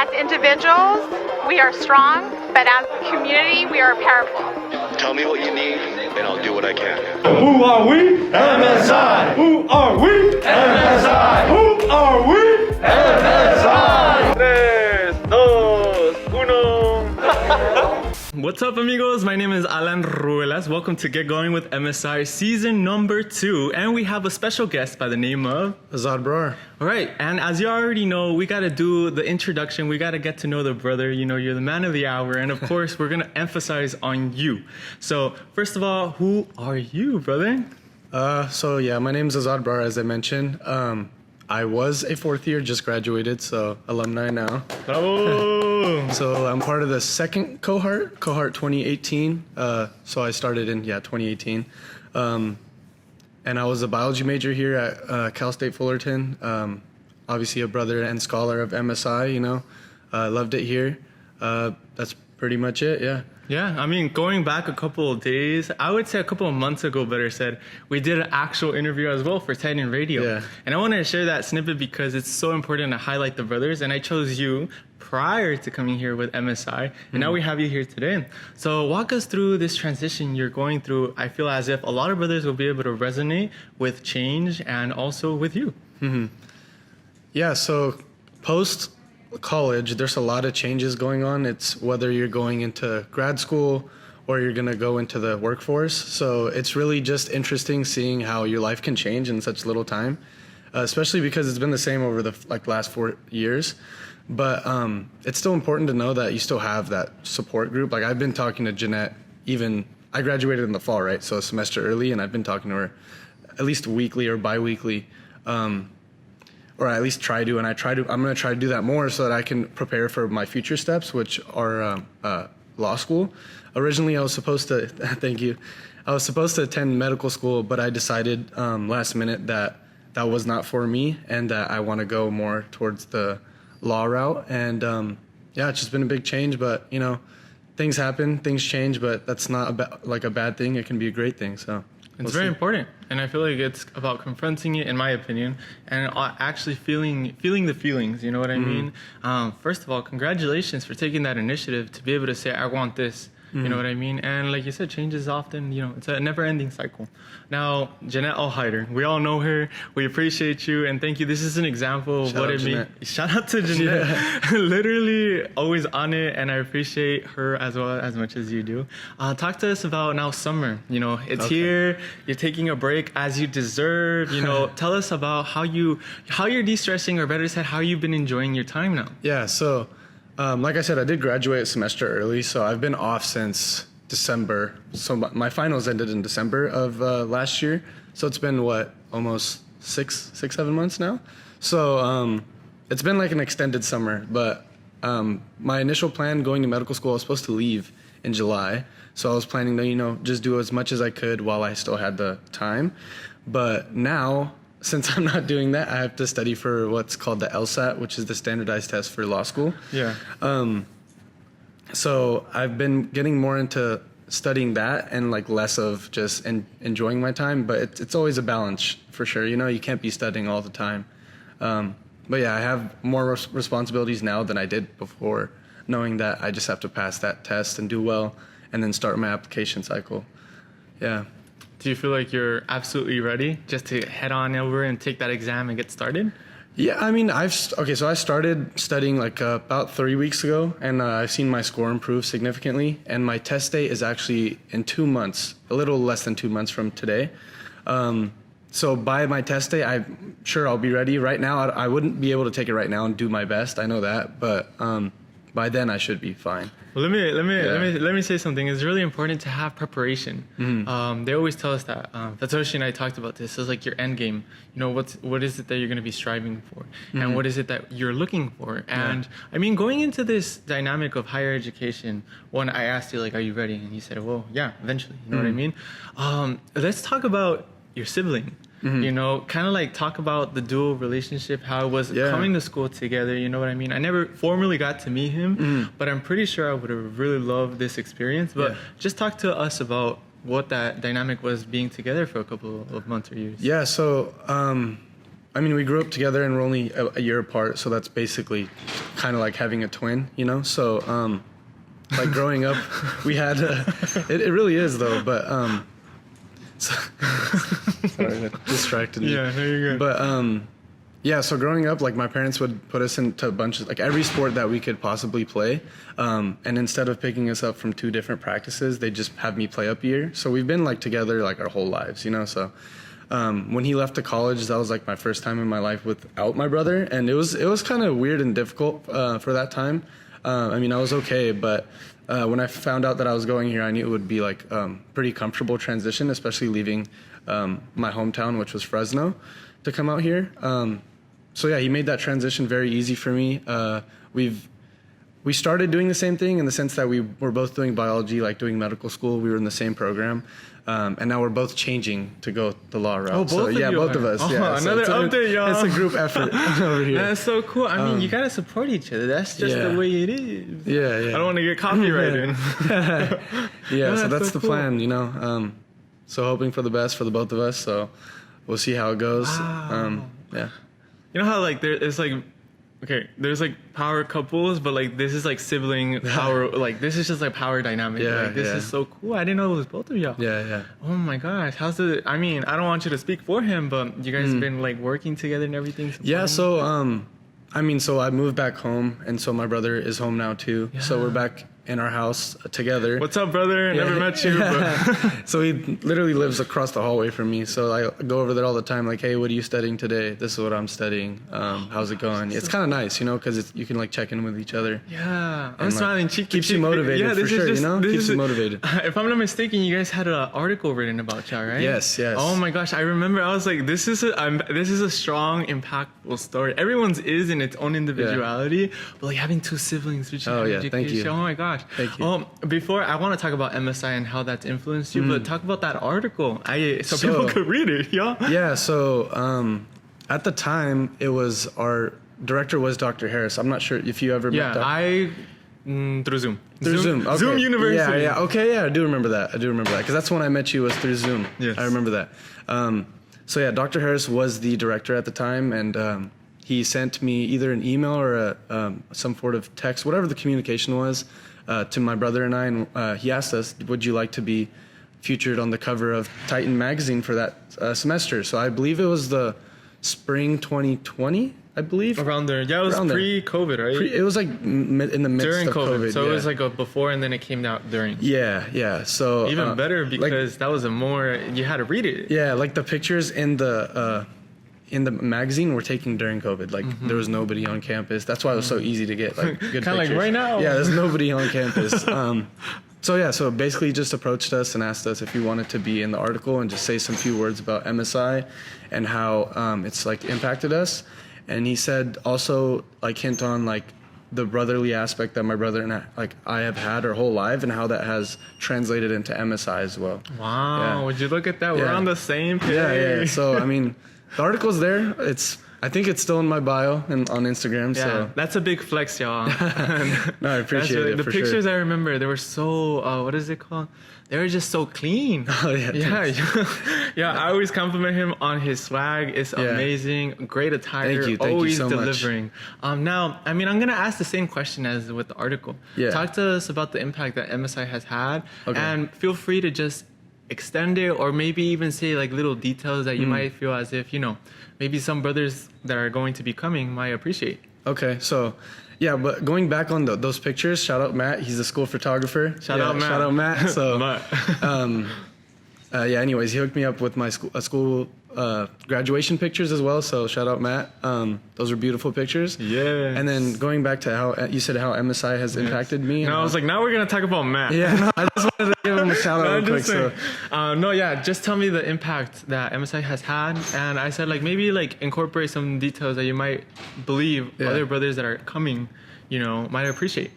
As individuals, we are strong, but as a community, we are powerful. Tell me what you need, and I'll do what I can. Who are we? MSI. Who are we? MSI. Who are we? MSI. 3, 2, 1. What's up, amigos? My name is Ruelas. Welcome to Get Going with MSI season number 2, and we have a special guest by the name of Azaad Brar. All right, and as you already know, we got to do the introduction. We got to get to know the brother. You know, you're the man of the hour, and of course, we're going to emphasize on you. So, first of all, who are you, brother? My name is Azaad Brar, as I mentioned. I was a 4th year, just graduated, so alumni now. Oh! So I'm part of the second cohort 2018. So I started in 2018. And I was a biology major here at Cal State Fullerton. Obviously a brother and scholar of MSI, you know. Loved it here. That's pretty much it, yeah. Yeah, I mean, going back a couple of days, I would say a couple of months ago, better said, we did an actual interview as well for Titan Radio. Yeah. And I wanted to share that snippet because it's so important to highlight the brothers. And I chose you prior to coming here with MSI. And now we have you here today. So walk us through this transition you're going through. I feel as if a lot of brothers will be able to resonate with change and also with you. Yeah, so post college, there's a lot of changes going on. It's whether you're going into grad school or you're going to go into the workforce. So it's really just interesting seeing how your life can change in such little time, especially because it's been the same over the last 4 years. But it's still important to know that you still have that support group. Like I've been talking to Jeanette, I graduated in the fall, right? So a semester early, and I've been talking to her at least weekly or bi-weekly. Or I at least try to, and I'm going to try to do that more so that I can prepare for my future steps, which are law school. Originally, I was supposed to, thank you, I was supposed to attend medical school, but I decided last minute that was not for me and that I want to go more towards the law route. And it's just been a big change, but you know, things happen, things change, but that's not a bad thing. It can be a great thing, so. It's very important, and I feel like it's about confronting it, in my opinion, and actually feeling the feelings, you know what I mean? First of all, congratulations for taking that initiative to be able to say, I want this, you know what I mean? And like you said, change is often, you know, it's a never-ending cycle. Now, Jeanette Alhider, we all know her, we appreciate you, and thank you. This is an example of what it means. Shout out to Jeanette. Yeah. Literally always on it, and I appreciate her as well as much as you do. Talk to us about now summer. You know, it's here, you're taking a break as you deserve, you know. Tell us about how you're de-stressing, or better said, how you've been enjoying your time now. Yeah, so like I said, I did graduate a semester early, so I've been off since December. So my finals ended in December of last year. So it's been almost 7 months now. So it's been like an extended summer, but my initial plan going to medical school, I was supposed to leave in July. So I was planning to, you know, just do as much as I could while I still had the time. But now, since I'm not doing that, I have to study for what's called the LSAT, which is the standardized test for law school. Yeah. So I've been getting more into studying that and like less of just enjoying my time. But it's always a balance for sure. You know, you can't be studying all the time. But yeah, I have more responsibilities now than I did before, knowing that I just have to pass that test and do well and then start my application cycle. Yeah. Do you feel like you're absolutely ready just to head on over and take that exam and get started? Yeah, I mean, so I started studying like about 3 weeks ago, and I've seen my score improve significantly, and my test date is actually in 2 months, a little less than 2 months from today. So by my test date, I'm sure I'll be ready. Right now, I wouldn't be able to take it right now and do my best, I know that, but by then I should be fine. Well, let me say something. It's really important to have preparation. They always tell us that. Satoshi and I talked about this. It's like your end game. You know, what is it that you're going to be striving for, and what is it that you're looking for? And I mean, going into this dynamic of higher education, when I asked you like, "Are you ready?" and you said, "Well, yeah, eventually." You know what I mean? Let's talk about your sibling. You know, kind of like talk about the dual relationship, how it was coming to school together, you know what I mean? I never formally got to meet him, but I'm pretty sure I would have really loved this experience. But just talk to us about what that dynamic was being together for a couple of months or years. Yeah, so I mean, we grew up together and we're only a year apart, so that's basically kind of like having a twin, you know? So, like growing up, we had, it really is though, but, sorry, that distracted me. Yeah, there you go. But, yeah, so growing up, like my parents would put us into a bunch of, like every sport that we could possibly play. And instead of picking us up from 2 different practices, they just have me play up a year. So we've been like together like our whole lives, you know? So, when he left to college, that was like my first time in my life without my brother. And it was kind of weird and difficult, for that time. I mean, I was okay, but, when I found out that I was going here, I knew it would be like, pretty comfortable transition, especially leaving, my hometown, which was Fresno, to come out here. So yeah, he made that transition very easy for me. We started doing the same thing in the sense that we were both doing biology, like doing medical school. We were in the same program. And now we're both changing to go the law route. Oh, both so, of yeah, you both are. of us. Oh, Yeah, another update, y'all. It's a group effort over here. That's so cool. I mean, you gotta support each other. That's just Yeah. the way it is. Yeah, yeah. I don't want to get copyrighted. Yeah, so that's so the cool. plan, you know. So hoping for the best for the both of us. So we'll see how it goes. Wow. Yeah. You know how like it's like, okay, there's like power couples, but like this is like sibling power. Like this is just like power dynamic. Yeah, Like this yeah. is so cool. I didn't know it was both of y'all. Yeah, yeah. Oh my gosh, how's it? I mean, I don't want you to speak for him, but you guys have been like working together and everything. Yeah, so I mean, so I moved back home, and so my brother is home now too. So we're back in our house together. What's up, brother? Yeah. Never met you, but So he literally lives across the hallway from me. So I go over there all the time, like, hey, what are you studying today? This is what I'm studying. How's it going? It's kind of nice, you know, because you can like check in with each other. yeah, I'm And, like, smiling cheek to keeps you cheek. motivated Yeah, for this sure, is just, you know? this Keeps is you motivated. If I'm not mistaken, you guys had an article written about y'all, right? Yes, yes. Oh my gosh, I remember. I was like, this is a strong, impactful story. Everyone's is in its own individuality, but like having 2 siblings, which Oh, yeah, education. thank you. Oh my gosh. Thank you. Before I want to talk about MSI and how that's influenced you, but talk about that article. So So- people could read it, yeah. Yeah, so at the time, it was our director was Dr. Harris. I'm not sure if you ever met Yeah, Dr. through Zoom. Through Zoom. Okay. Zoom University. Yeah, yeah. Okay, yeah, I do remember that. Because that's when I met you was through Zoom. Yes. I remember that. So yeah, Dr. Harris was the director at the time, and he sent me either an email or some sort of text, whatever the communication was, to my brother and I, and he asked us, would you like to be featured on the cover of Titan magazine for that semester? So I believe it was the spring 2020, I believe. Around there. Yeah, it was Around there. pre-COVID, right? It was like in the midst During of COVID. So yeah. it was like a before and then it came out during. Yeah, yeah. So Even better like- because that was you had to read it. yeah, like the pictures in the magazine were taken during COVID. Like there was nobody on campus. That's why it was so easy to get like good Kinda like pictures. right now. Yeah, there's nobody on campus. So basically just approached us and asked us if we wanted to be in the article and just say some few words about MSI and how it's like impacted us. And he said also like hint on like the brotherly aspect that my brother and I have had our whole life and how that has translated into MSI as well. Wow, Yeah. would you look at that? We're Yeah. on the same page. Yeah. So I mean, the article's there. I think it's still in my bio and on Instagram. Yeah, So that's a big flex, y'all. no, I appreciate it The for pictures sure. I remember, they were so, what is it called? They were just so clean. Oh yeah. Yeah. I always compliment him on his swag. It's Yeah. amazing. Great attire. Thank you always so much. delivering. Now, I mean, I'm gonna ask the same question as with the article. Yeah. Talk to us about the impact that MSI has had, Okay. and feel free to just extend it, or maybe even say like little details that you might feel as if maybe some brothers that are going to be coming might appreciate. Okay, so yeah, but going back on those pictures, shout out Matt. He's a school photographer. Shout out Matt. Shout out Matt. So Matt. yeah. Anyways, he hooked me up with my school graduation pictures as well. So shout out Matt. Those are beautiful pictures. Yes. And then going back to how you said how MSI has impacted me. No, and I was like, now we're gonna talk about Matt. yeah, no, I just wanted to give him a shout out No, real quick. just saying. So Just tell me the impact that MSI has had, and I said like maybe like incorporate some details that you might believe Yeah. other brothers that are coming, might appreciate.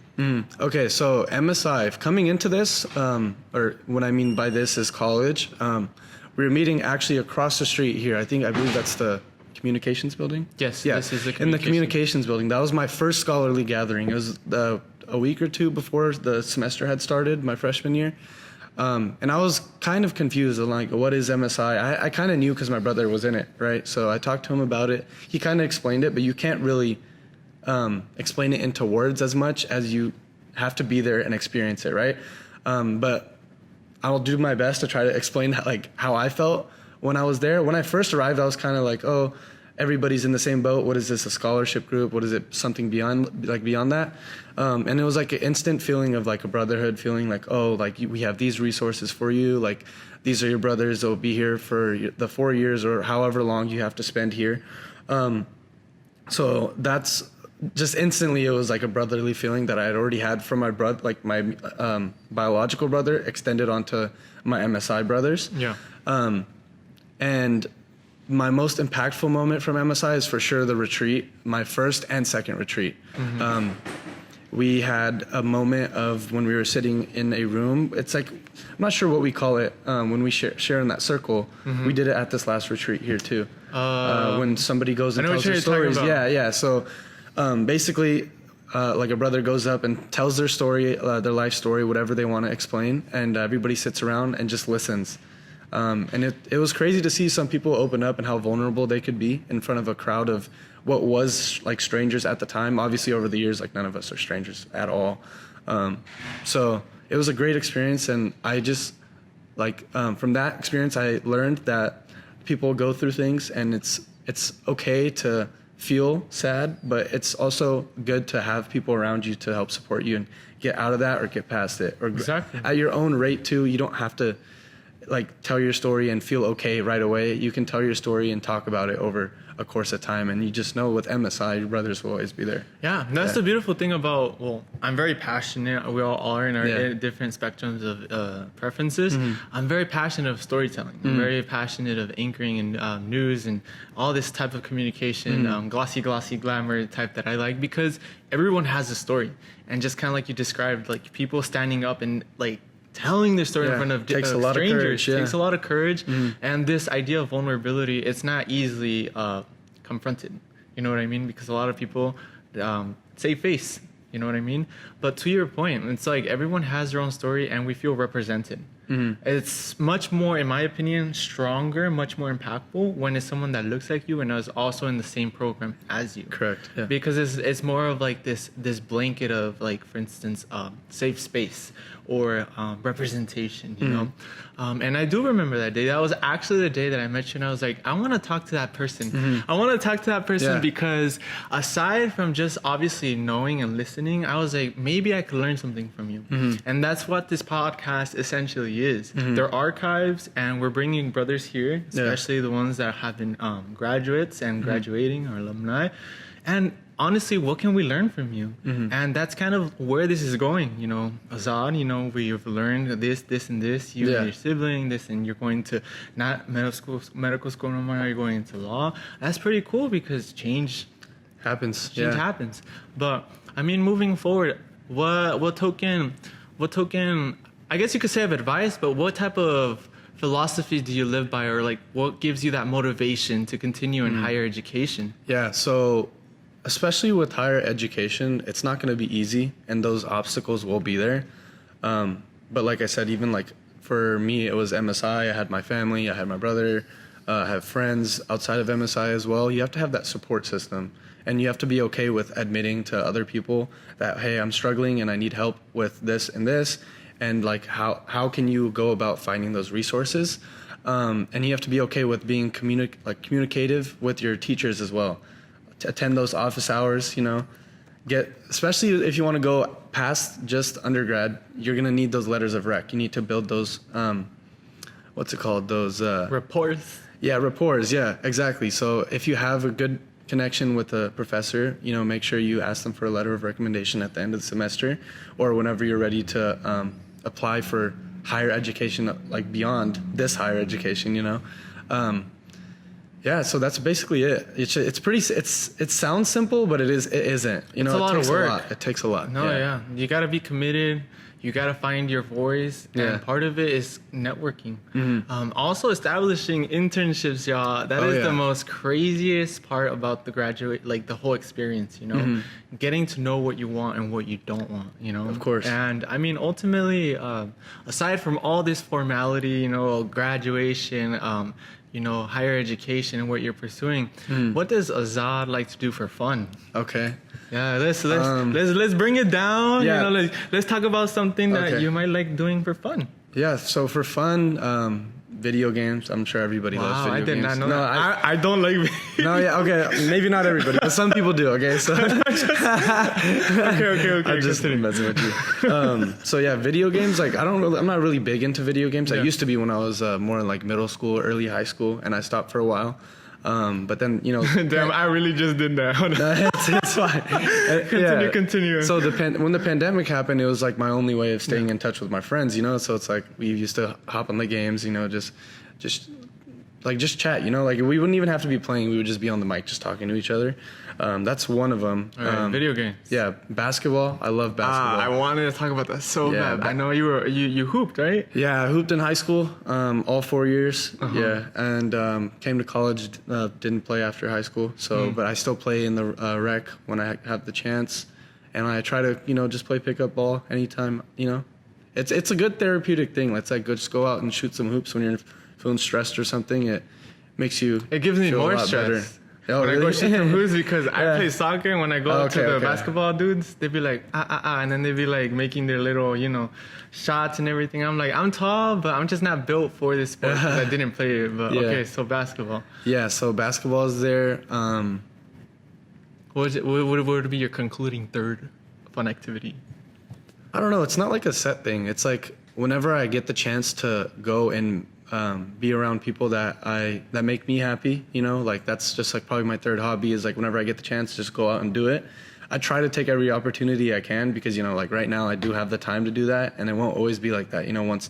okay, so MSI coming into this, or what I mean by this is college. We were meeting actually across the street here. I believe that's the communications building. Yes, Yeah, this is the in the communications building. That was my first scholarly gathering. It was a week or two before the semester had started, my freshman year. And I was kind of confused. I'm like, what is MSI? I kind of knew because my brother was in it, right? So I talked to him about it. He kind of explained it, but you can't really explain it into words as much as you have to be there and experience it, right? But I'll do my best to try to explain how I felt when I was there. When I first arrived, I was kind of like, oh, everybody's in the same boat. What is this, a scholarship group? What is it, something beyond that? And it was like an instant feeling of like a brotherhood, feeling like, oh, like we have these resources for you. Like these are your brothers that will be here for the 4 years or however long you have to spend here. So that's just instantly, it was like a brotherly feeling that I had already had from my brother, like my biological brother, extended onto my MSI brothers. Yeah. And my most impactful moment from MSI is for sure the retreat, my first and second retreat. We had a moment of when we were sitting in a room. It's like, I'm not sure what we call it when we share in that circle. We did it at this last retreat here too. When somebody goes and tells their stories. Yeah. So basically, like a brother goes up and tells their story, their life story, whatever they want to explain, and everybody sits around and just listens. And it was crazy to see some people open up and how vulnerable they could be in front of a crowd of what was like strangers at the time. Obviously, over the years, like none of us are strangers at all. So it was a great experience, and I just from that experience, I learned that people go through things, and it's okay to feel sad, but it's also good to have people around you to help support you and get out of that or get past it. Or exactly. At your own rate too. You don't have to like tell your story and feel okay right away. You can tell your story and talk about it over a course of time, and you just know with MSI, your brothers will always be there. Yeah, that's the beautiful thing about, well, I'm very passionate. We all are in our different spectrums of preferences. I'm very passionate of storytelling. I'm very passionate of anchoring and news and all this type of communication, glossy glamour type that I like, because everyone has a story. And just kind of like you described, like people standing up and like telling their story in front of takes a lot strangers of courage, takes a lot of courage. And this idea of vulnerability, it's not easily confronted, you know what I mean? Because a lot of people save face, you know what I mean? But to your point, it's like everyone has their own story and we feel represented. It's much more, in my opinion, stronger, much more impactful when it's someone that looks like you and is also in the same program as you. Correct. Yeah. Because it's more of like this blanket of, like, for instance, safe space or representation, you know? And I do remember that day. That was actually the day that I met you, and I was like, I want to talk to that person. I want to talk to that person because aside from just obviously knowing and listening, I was like, maybe I could learn something from you. And that's what this podcast essentially is. They're archives, and we're bringing brothers here, especially the ones that have been graduates and graduating, or alumni. And honestly, what can we learn from you? And that's kind of where this is going. You know, Azaad, you know, we've learned this, and this. You and your sibling, this, and you're going to not medical school no more. You're going into law. That's pretty cool because change happens. Change happens. But I mean, moving forward, what token? I guess you could say of advice, but what type of philosophy do you live by, or like what gives you that motivation to continue in higher education? Yeah, so especially with higher education, it's not going to be easy, and those obstacles will be there. But like I said, even like for me, it was MSI. I had my family, I had my brother, I have friends outside of MSI as well. You have to have that support system, and you have to be okay with admitting to other people that, hey, I'm struggling and I need help with this and this. And like how can you go about finding those resources? And you have to be okay with being communicative with your teachers as well. To attend those office hours, you know, especially if you want to go past just undergrad, you're gonna need those letters of rec. You need to build those those rapports. Yeah, rapports. Yeah, exactly. So if you have a good connection with a professor, you know, make sure you ask them for a letter of recommendation at the end of the semester, or whenever you're ready to apply for higher education, like beyond this higher education, you know. Yeah, so that's basically it. It sounds simple, but it isn't. You know, it's a lot of work. It takes a lot. No, yeah. You got to be committed. you gotta find your voice, Yeah. and part of it is networking. Also establishing internships, y'all. That is the most craziest part about the graduate, like the whole experience. You know, getting to know what you want and what you don't want. You know, Of course. And I mean, ultimately, aside from all this formality, you know, graduation, you know, higher education and what you're pursuing, what does Azaad like to do for fun? Okay. Yeah, let's bring it down. Yeah. You know, let's talk about something that Okay. you might like doing for fun. Yeah. So for fun, video games. I'm sure everybody loves Wow, video I did games. not know No, that. I don't like. No, yeah, okay, maybe not everybody, but some people do. Okay, so okay. I'm just messing with you. So yeah, video games. Like I'm not really big into video games. I Yeah. used to be when I was more in like middle school, early high school, and I stopped for a while. But then you know, Damn, I really just did that. it's fine. Continue. So when the pandemic happened, it was like my only way of staying in touch with my friends. You know, so it's like we used to hop on the games. You know, just chat. You know, like we wouldn't even have to be playing. We would just be on the mic, just talking to each other. That's one of them. All right, video games. Yeah, basketball. I love basketball. I wanted to talk about that so Yeah, bad. I know you hooped, right? Yeah, I hooped in high school, all 4 years. Yeah, and came to college, didn't play after high school. So, but I still play in the rec when I have the chance, and I try to just play pickup ball anytime. It's a good therapeutic thing. Let's like just go out and shoot some hoops when you're feeling stressed or something. It makes you. It gives me feel a more lot stress. better. Oh, When I really? go shoot some hoops because I Yeah. play soccer, and when I go up to Okay, the okay. basketball dudes, they be like, and then they be like making their little, shots and everything. I'm like, I'm tall, but I'm just not built for this sport because I didn't play it. But Yeah. okay, so basketball. Yeah, so basketball is there. What would be your concluding third fun activity? I don't know. It's not like a set thing. It's like whenever I get the chance to go and be around people that make me happy, like that's just like probably my third hobby is like whenever I get the chance, just go out and do it. I try to take every opportunity I can because, like right now I do have the time to do that, and it won't always be like that. Once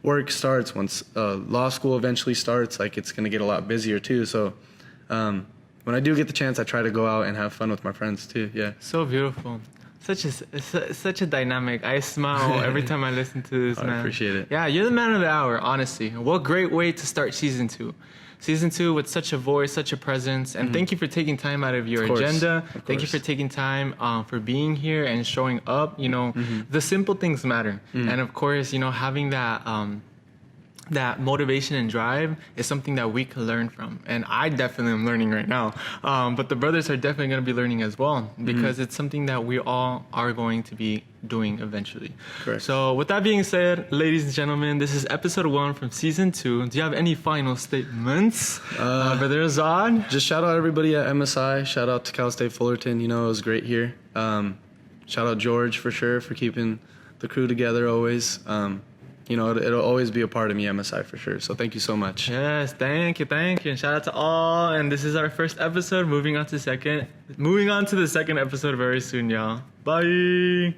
work starts, once law school eventually starts, like it's going to get a lot busier too. So when I do get the chance, I try to go out and have fun with my friends too. Yeah. So beautiful. Such a dynamic. I smile every time I listen to this, I man. appreciate it. Yeah, you're the man of the hour, honestly. What great way to start season 2. Season 2 with such a voice, such a presence, and thank you for taking time out of your Of course. agenda. Of Thank you for course. taking time for being here and showing up. The simple things matter, and of course, having that motivation and drive is something that we can learn from, and I definitely am learning right now, but the brothers are definitely going to be learning as well because it's something that we all are going to be doing eventually. Correct. So with that being said, ladies and gentlemen, this is episode 1 from season 2. Do you have any final statements, Brother Azaad? Just shout out everybody at MSI. Shout out to Cal State Fullerton. It was great here. Shout out George for sure for keeping the crew together always. It'll always be a part of me, MSI for sure. So thank you so much. Yes, thank you, and shout out to all. And this is our first episode. Moving on to the second episode very soon, y'all. Bye.